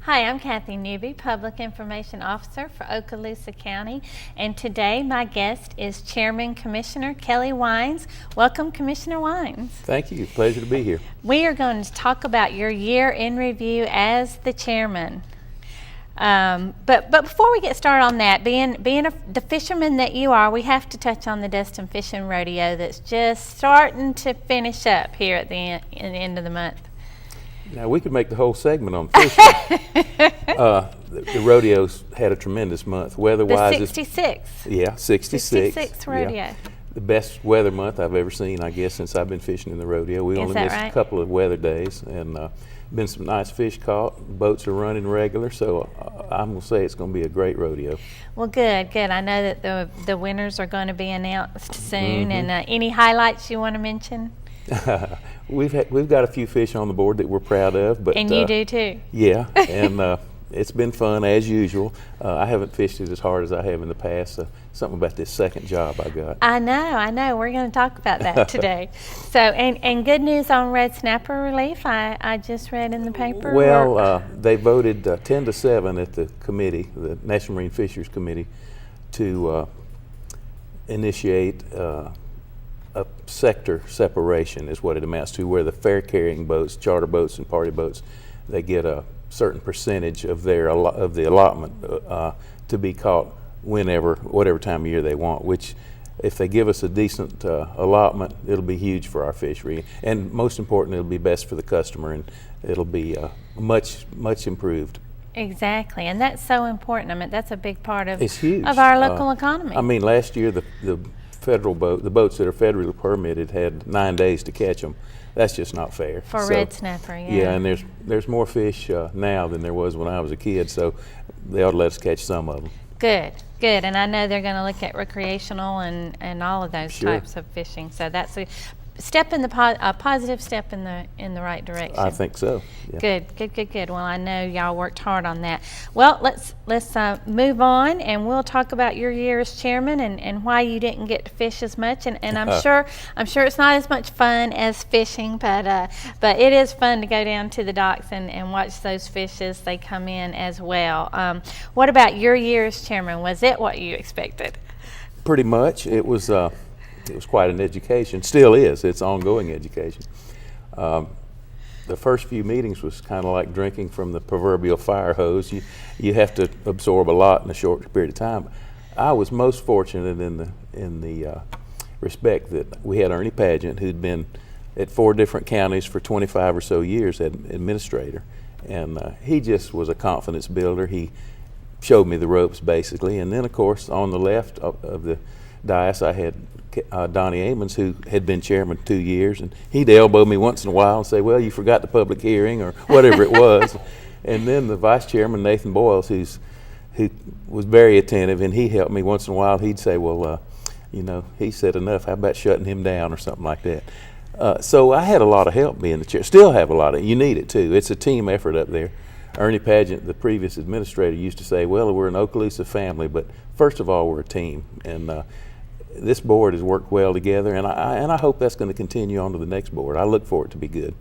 Hi, I'm Kathy Newby, Public Information Officer for Okaloosa County, and today my guest is Chairman Commissioner Kelly Wines. Welcome, Commissioner Wines. Thank you. Pleasure to be here. We are going to talk about your year in review as the chairman. But before we get started on that, being the fisherman that you are, we have to touch on the Destin Fishing Rodeo that's just starting to finish up here at the end of the month. Now, we could make the whole segment on fishing. The rodeo's had a tremendous month. Weather-wise, the 66th. Yeah, 66. 66th rodeo. Yeah. The best weather month I've ever seen, I guess, since I've been fishing in the rodeo. We only missed a couple of weather days, and been some nice fish caught. Boats are running regular, so I'm going to say it's going to be a great rodeo. Well, good. I know that the winners are going to be announced soon, and any highlights you want to mention? We've got a few fish on the board that we're proud of, but and you do too. Yeah, and it's been fun as usual. I haven't fished it as hard as I have in the past. Something about this second job I got. I know. We're going to talk about that today. So, and good news on red snapper relief. I just read in the paper. Well, they voted 10-7 at the committee, the National Marine Fisheries Committee, to initiate a sector separation is what it amounts to, where the fare carrying boats, charter boats and party boats, they get a certain percentage of the allotment to be caught whatever time of year they want, which if they give us a decent allotment, it'll be huge for our fishery, and most important, it'll be best for the customer, and it'll be much improved. Exactly, and that's so important. I mean, that's a big part of it's huge. Of our local economy. I mean, last year the federal the boats that are federally permitted had 9 days to catch them. That's just not fair. For red snapper, yeah. Yeah, and there's more fish now than there was when I was a kid, so they ought to let us catch some of them. Good, and I know they're going to look at recreational and all of those types of fishing. So that's a step in a positive step in the right direction. I think so. Yeah. Good. Well, I know y'all worked hard on that. Well, let's move on, and we'll talk about your year as chairman and why you didn't get to fish as much. And I'm sure it's not as much fun as fishing, but it is fun to go down to the docks and watch those fish as they come in as well. What about your year as chairman? Was it what you expected? Pretty much. It was quite an education. Still is. It's ongoing education. The first few meetings was kind of like drinking from the proverbial fire hose. You have to absorb a lot in a short period of time. I was most fortunate in the respect that we had Ernie Pageant, who'd been at 4 different counties for 25 or so years as administrator, and he just was a confidence builder. He showed me the ropes basically, and then of course on the left of the dais I had Donnie Amons, who had been chairman 2 years, and he'd elbow me once in a while and say, well, you forgot the public hearing or whatever it was. And then the vice chairman, Nathan Boyles, who was very attentive, and he helped me once in a while. He'd say, well, he said enough, how about shutting him down or something like that. So I had a lot of help being the chair. Still have a lot of, you need it too. It's a team effort up there. Ernie Pageant, the previous administrator, used to say, well, we're an Okaloosa family, but first of all, we're a team. And this board has worked well together, and I hope that's going to continue on to the next board. I look for it to be good.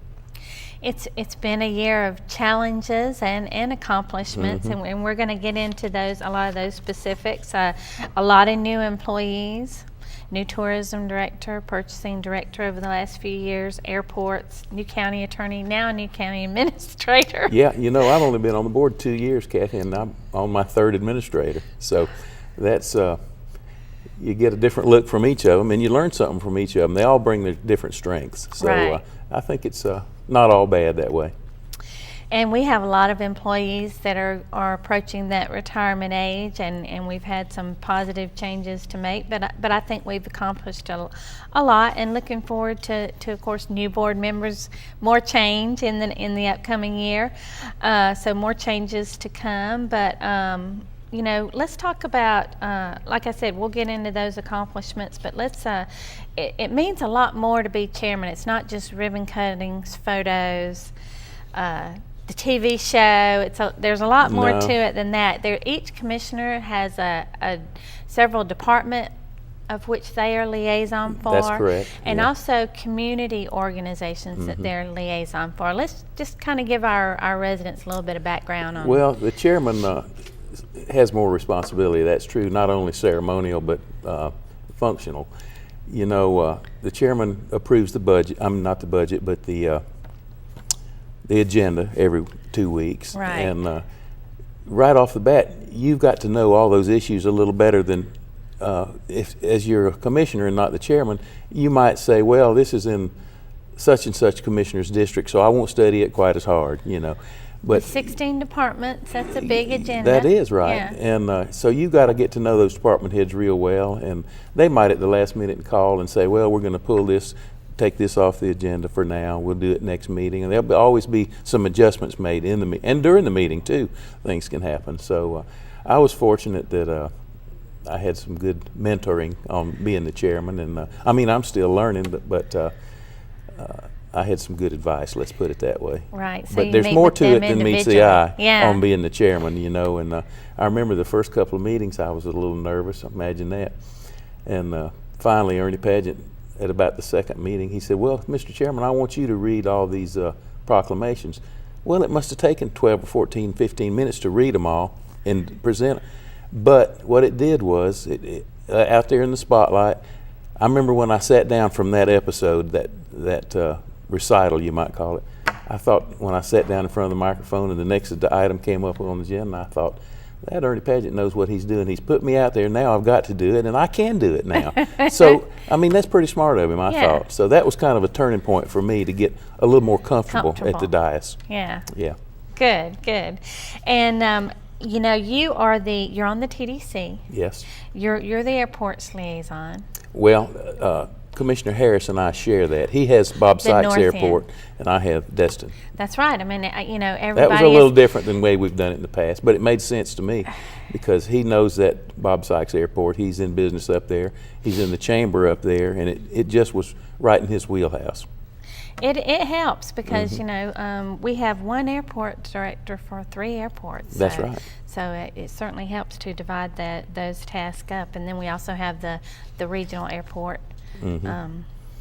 It's been a year of challenges and accomplishments, and we're going to get into a lot of those specifics. A lot of new employees, new tourism director, purchasing director over the last few years, airports, new county attorney, now new county administrator. Yeah, I've only been on the board 2 years, Kathy, and I'm on my 3rd administrator. So that's you get a different look from each of them, and you learn something from each of them. They all bring their different strengths. So right. I think it's not all bad that way. And we have a lot of employees that are approaching that retirement age, and we've had some positive changes to make, but I think we've accomplished a lot, and looking forward to of course new board members, more change in the upcoming year, so more changes to come. But let's talk about, like I said, we'll get into those accomplishments, but it means a lot more to be chairman. It's not just ribbon cuttings, photos, the TV show. There's a lot more to it than that. Each commissioner has several department of which they are liaison for. That's correct. And yeah. also community organizations that they're liaison for. Let's just kind of give our residents a little bit of background on. Well, the chairman has more responsibility. That's true, not only ceremonial but functional. You know, the chairman approves the budget. Not the budget, but the agenda every 2 weeks. Right. And right off the bat, you've got to know all those issues a little better than if, as you're a commissioner and not the chairman, you might say, well, this is in such and such commissioner's district, so I won't study it quite as hard, you know. But 16 departments, that's a big agenda. that is right. Yeah. And so you got to get to know those department heads real well, and they might at the last minute call and say, well, we're going to pull this, take this off the agenda for now, we'll do it next meeting. And there'll always be some adjustments made in the and during the meeting too, things can happen. So I was fortunate that I had some good mentoring on being the chairman, and I mean, I'm still learning, but I had some good advice, let's put it that way. Right. So but you there's meet more with to them it than meets the individually. eye on being the chairman, you know. And I remember the first couple of meetings I was a little nervous, imagine that. And finally Ernie Pageant, at about the second meeting, he said, well, Mr. Chairman, I want you to read all these proclamations. Well, it must have taken 12 or 14, 15 minutes to read them all and present them. But what it did was, out there in the spotlight, I remember when I sat down from that episode, that recital, you might call it, I thought when I sat down in front of the microphone and the next item came up on the agenda, I thought, that Ernie Pageant knows what he's doing. He's put me out there. Now I've got to do it, and I can do it now. So, I mean, that's pretty smart of him, I thought. So that was kind of a turning point for me to get a little more comfortable. At the dais. Yeah. Yeah. Good, good. And you know, you're on the TDC. Yes. You're the airport's liaison. Well, Commissioner Harris and I share that. He has Bob Sykes North Airport, End. and I have Destin. That's right. I mean, you know, everybody. That was a little different than the way we've done it in the past, but it made sense to me because he knows that Bob Sykes Airport. He's in business up there. He's in the chamber up there, and it just was right in his wheelhouse. It helps because, you know, we have one airport director for 3 airports. That's right. So it certainly helps to divide those tasks up. And then we also have the regional airport, you know.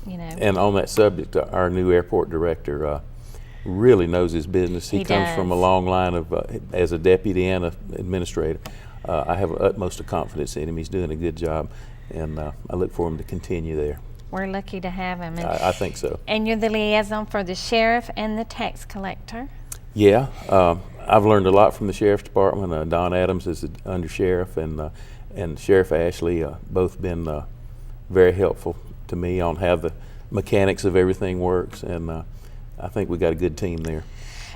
And on that subject, our new airport director really knows his business. He comes from a long line of, as a deputy and an administrator. I have utmost of confidence in him. He's doing a good job, and I look for him to continue there. We're lucky to have him. And, I think so. And you're the liaison for the sheriff and the tax collector. Yeah, I've learned a lot from the sheriff's department. Don Adams is the undersheriff, and Sheriff Ashley both been very helpful to me on how the mechanics of everything works, and I think we got a good team there.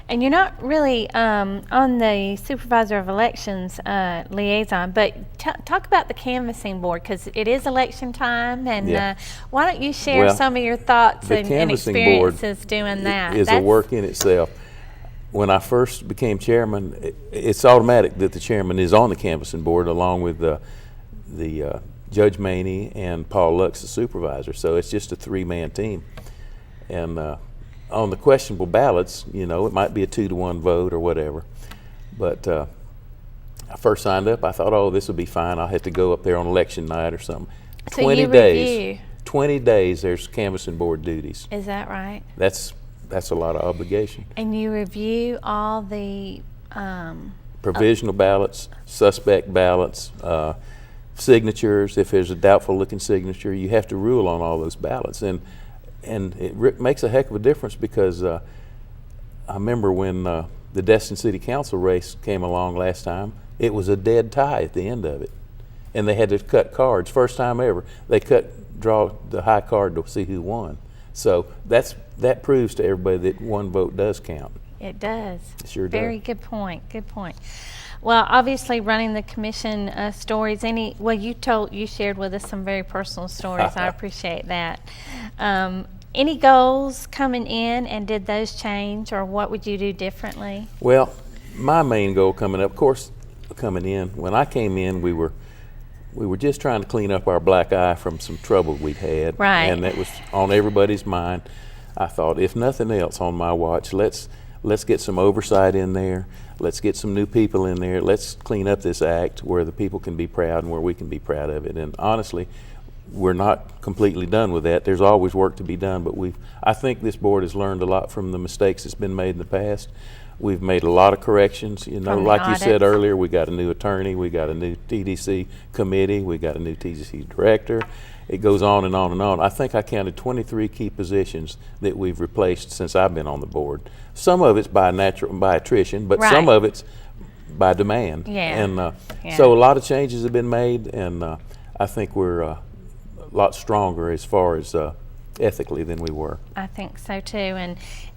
And you're not really on the supervisor of elections liaison, but talk about the canvassing board, because it is election time, and why don't you share some of your thoughts and experiences doing that? Is a work in itself. When I first became chairman, it's automatic that the chairman is on the canvassing board along with the Judge Maney and Paul Lux, the supervisor. So it's just a 3-man team. And on the questionable ballots, you know, it might be a 2-to-1 vote or whatever. But I first signed up, I thought, oh, this will be fine. I'll have to go up there on election night or something. So 20 days. 20 days there's canvassing board duties. Is that right? That's a lot of obligation. And you review all the provisional ballots, suspect ballots, signatures. If there's a doubtful looking signature, you have to rule on all those ballots. And it makes a heck of a difference because I remember when the Destin City Council race came along last time, it was a dead tie at the end of it. And they had to cut cards. First time ever, they draw the high card to see who won. So that proves to everybody that one vote does count. It does. It sure does. Very good point. Good point. Well, obviously, running the commission stories. You shared with us some very personal stories. I appreciate that. Any goals coming in, and did those change, or what would you do differently? Well, my main goal coming up, of course, coming in. When I came in, we were just trying to clean up our black eye from some trouble we'd had, right? And that was on everybody's mind. I thought, if nothing else on my watch, let's get some oversight in there. Let's get some new people in there. Let's clean up this act where the people can be proud and where we can be proud of it. And honestly, we're not completely done with that. There's always work to be done, but I think this board has learned a lot from the mistakes that's been made in the past. We've made a lot of corrections. You know, From the like you said audits. earlier, we got a new attorney, we got a new TDC committee, we got a new TDC director. It goes on and on and on. I think I counted 23 key positions that we've replaced since I've been on the board. Some of it's by attrition, but some Right. of it's by demand. Yeah. And Yeah. so a lot of changes have been made, and I think we're a lot stronger as far as ethically than we were. I think so too,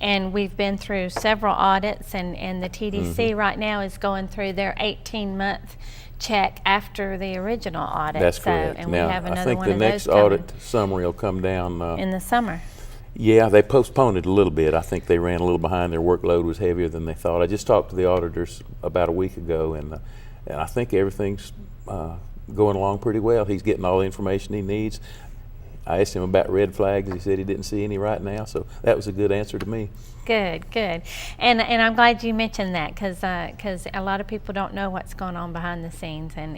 and we've been through several audits, and the TDC right now is going through their 18-month check after the original audit. That's so, correct. And Now, we have another I think one the of next those coming audit summary will come down. in the summer. Yeah, they postponed it a little bit. I think they ran a little behind. Their workload was heavier than they thought. I just talked to the auditors about a week ago, and I think everything's going along pretty well. He's getting all the information he needs. I asked him about red flags. He said he didn't see any right now, so that was a good answer to me. Good, good. And I'm glad you mentioned that, because a lot of people don't know what's going on behind the scenes, and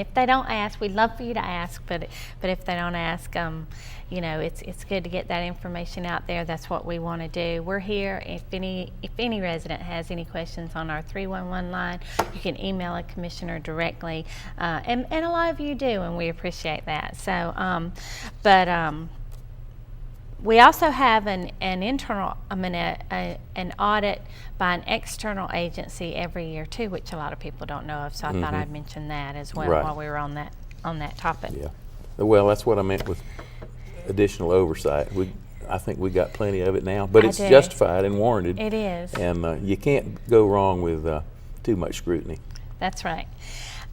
if they don't ask, we'd love for you to ask, but if they don't ask, you know, it's good to get that information out there. That's what we want to do. We're here. If any resident has any questions on our 311 line, you can email a commissioner directly, and a lot of you do, and we appreciate that. So, we also have an internal, an audit by an external agency every year too, which a lot of people don't know of. So I thought I'd mention that as well Right. while we were on that topic. Yeah. Well, that's what I meant with additional oversight. I think we got plenty of it now, but I it's do. justified and warranted. It is. And you can't go wrong with too much scrutiny. That's right.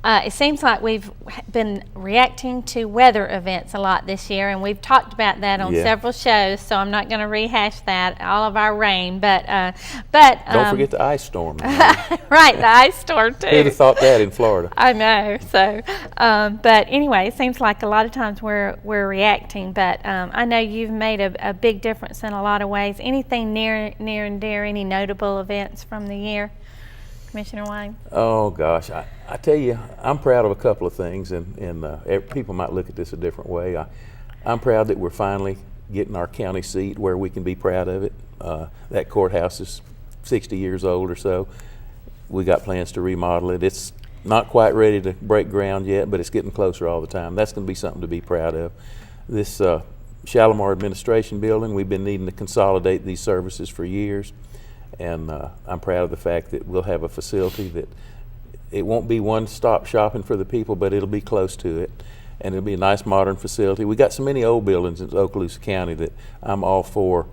It seems like we've been reacting to weather events a lot this year, and we've talked about that on Yeah. several shows, so I'm not going to rehash that, all of our rain, but Don't forget the ice storm. right, the ice storm too. Who'd have thought that in Florida? I know. So, but anyway, it seems like a lot of times we're reacting. But I know you've made a big difference in a lot of ways. Anything near and dear, any notable events from the year, Commissioner Wayne? Oh gosh, I tell you, I'm proud of a couple of things, and people might look at this a different way. I'm proud that we're finally getting our county seat where we can be proud of it. That courthouse is 60 years old or so. We got plans to remodel it. It's not quite ready to break ground yet, but it's getting closer all the time. That's going to be something to be proud of. This Shalimar Administration Building, we've been needing to consolidate these services for years, and I'm proud of the fact that we'll have a facility that it won't be one-stop shopping for the people, but it'll be close to it, and it'll be a nice modern facility. We got so many old buildings in Okaloosa County that I'm all for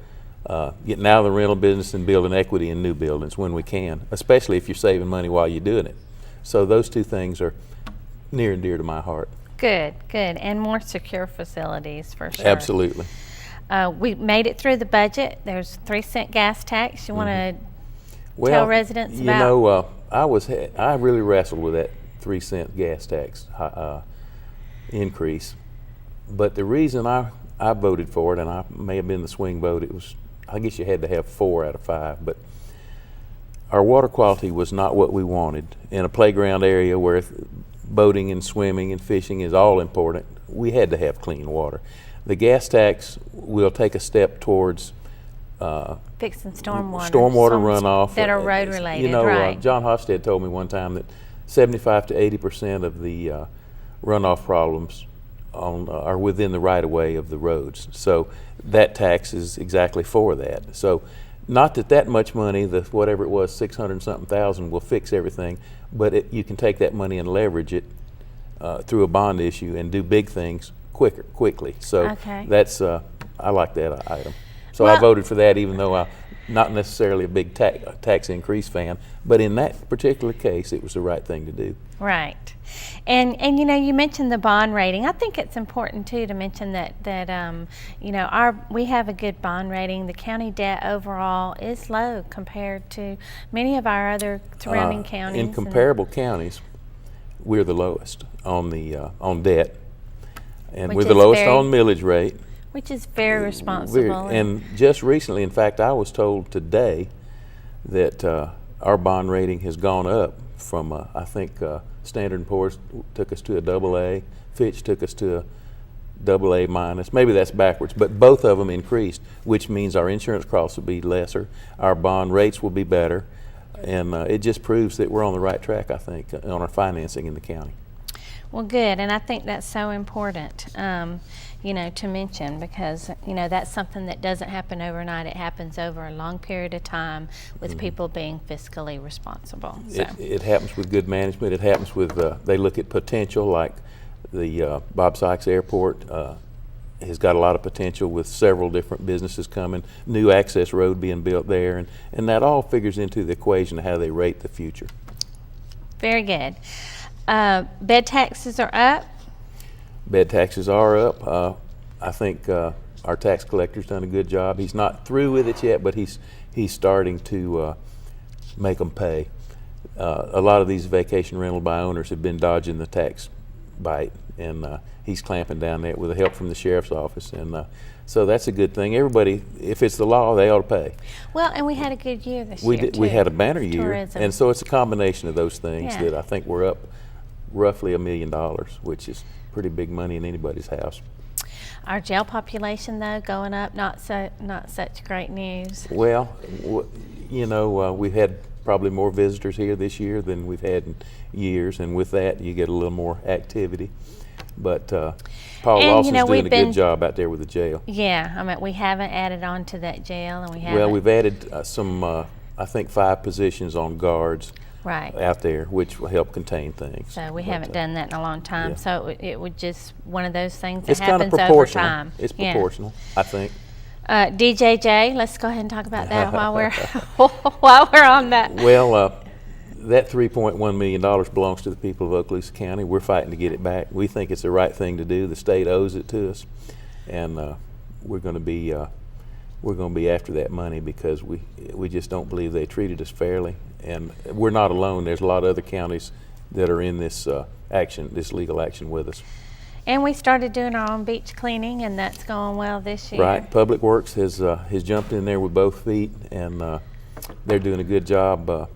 getting out of the rental business and building equity in new buildings when we can, especially if you're saving money while you're doing it. So those two things are near and dear to my heart. Good, good, and more secure facilities for sure. Absolutely. We made it through the budget. There's 3-cent gas tax. You want to tell residents you about? know, I really wrestled with that 3-cent gas tax increase, but the reason I voted for it, and I may have been the swing vote, I guess you had to have 4 out of 5, but our water quality was not what we wanted. In a playground area where boating and swimming and fishing is all important, we had to have clean water. The gas tax will take a step towards Fixing stormwater runoff that are road related. You know, right? John Hofstad told me one time that 75 to 80% of the runoff problems are within the right of way of the roads. So that tax is exactly for that. So not that much money, whatever it was, 600 something thousand, will fix everything, but you can take that money and leverage it through a bond issue and do big things quickly. So Okay. that's I like that item. So Well, I voted for that, even though I'm not necessarily a big tax increase fan, but in that particular case, it was the right thing to do. Right. And you know, you mentioned the bond rating. I think it's important too to mention that you know, we have a good bond rating. The county debt overall is low compared to many of our other surrounding counties. In comparable counties, we're the lowest on the on debt, and Which we're the is lowest very on millage rate. Which is very responsible. And just recently, in fact, I was told today that our bond rating has gone up from, I think Standard & Poor's took us to a AA, Fitch took us to AA minus. Maybe that's backwards, but both of them increased, which means our insurance costs will be lesser, our bond rates will be better, and it just proves that we're on the right track, I think, on our financing in the county. Well, good, and I think that's so important, to mention, because, that's something that doesn't happen overnight. It happens over a long period of time with people being fiscally responsible. So. It happens with good management. It happens with, they look at potential, like the Bob Sykes Airport has got a lot of potential with several different businesses coming, new access road being built there, and that all figures into the equation of how they rate the future. Very good. Bed taxes are up. Bed taxes are up. I think our tax collector's done a good job. He's not through with it yet, but he's starting to make them pay. A lot of these vacation rental by owners have been dodging the tax bite, and he's clamping down that with the help from the sheriff's office, and so that's a good thing. Everybody, if it's the law, they ought to pay. Well, and we had a good year this year, too. We had a banner year, Tourism. and so it's a combination of those things Yeah. that I think we're up roughly $1 million, which is pretty big money in anybody's house. Our jail population, though, going up, not such great news. Well, we've had probably more visitors here this year than we've had in years, and with that, you get a little more activity. But Paul Lawson's doing a good job out there with the jail. Yeah, we haven't added on to that jail, and we haven't. Well, we've added some, I think, 5 positions on guards out there, which will help contain things. So we haven't done that in a long time. Yeah. So it would just one of those things that It's kind of happens over proportional. time. It's proportional, I think. DJJ, let's go ahead and talk about that while we're on that. Well, that $3.1 million belongs to the people of Okaloosa County. We're fighting to get it back. We think it's the right thing to do. The state owes it to us, and we're going to be after that money because we just don't believe they treated us fairly. And we're not alone. There's a lot of other counties that are in this this legal action with us. And we started doing our own beach cleaning, and that's going well this year. Right. Public Works has jumped in there with both feet, and they're doing a good job.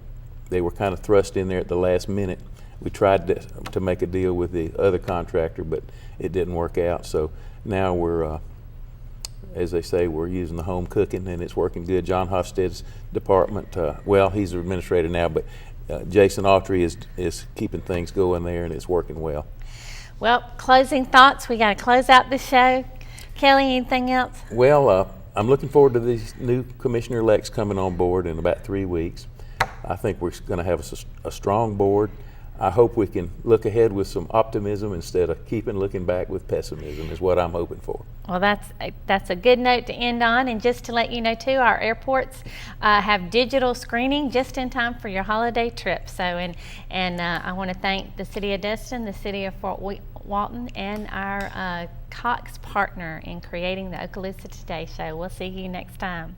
They were kind of thrust in there at the last minute. We tried to make a deal with the other contractor, but it didn't work out. So now we're, as they say, we're using the home cooking, and it's working good. John Hofstede's department, he's the administrator now, but Jason Autry is keeping things going there, and it's working well. Well, closing thoughts. We got to close out the show. Kelly, anything else? Well, I'm looking forward to these new commissioner-elects coming on board in about 3 weeks. I think we're going to have a strong board. I hope we can look ahead with some optimism instead of looking back with pessimism is what I'm hoping for. Well, that's a good note to end on. And just to let you know, too, our airports have digital screening just in time for your holiday trip. So, and I want to thank the City of Destin, the City of Fort Walton, and our Cox partner in creating the Okaloosa Today Show. We'll see you next time.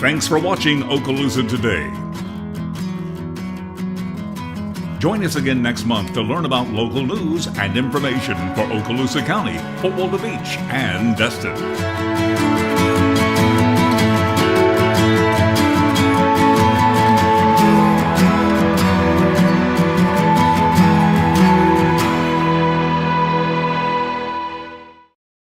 Thanks for watching Okaloosa Today. Join us again next month to learn about local news and information for Okaloosa County, Fort Walton Beach, and Destin.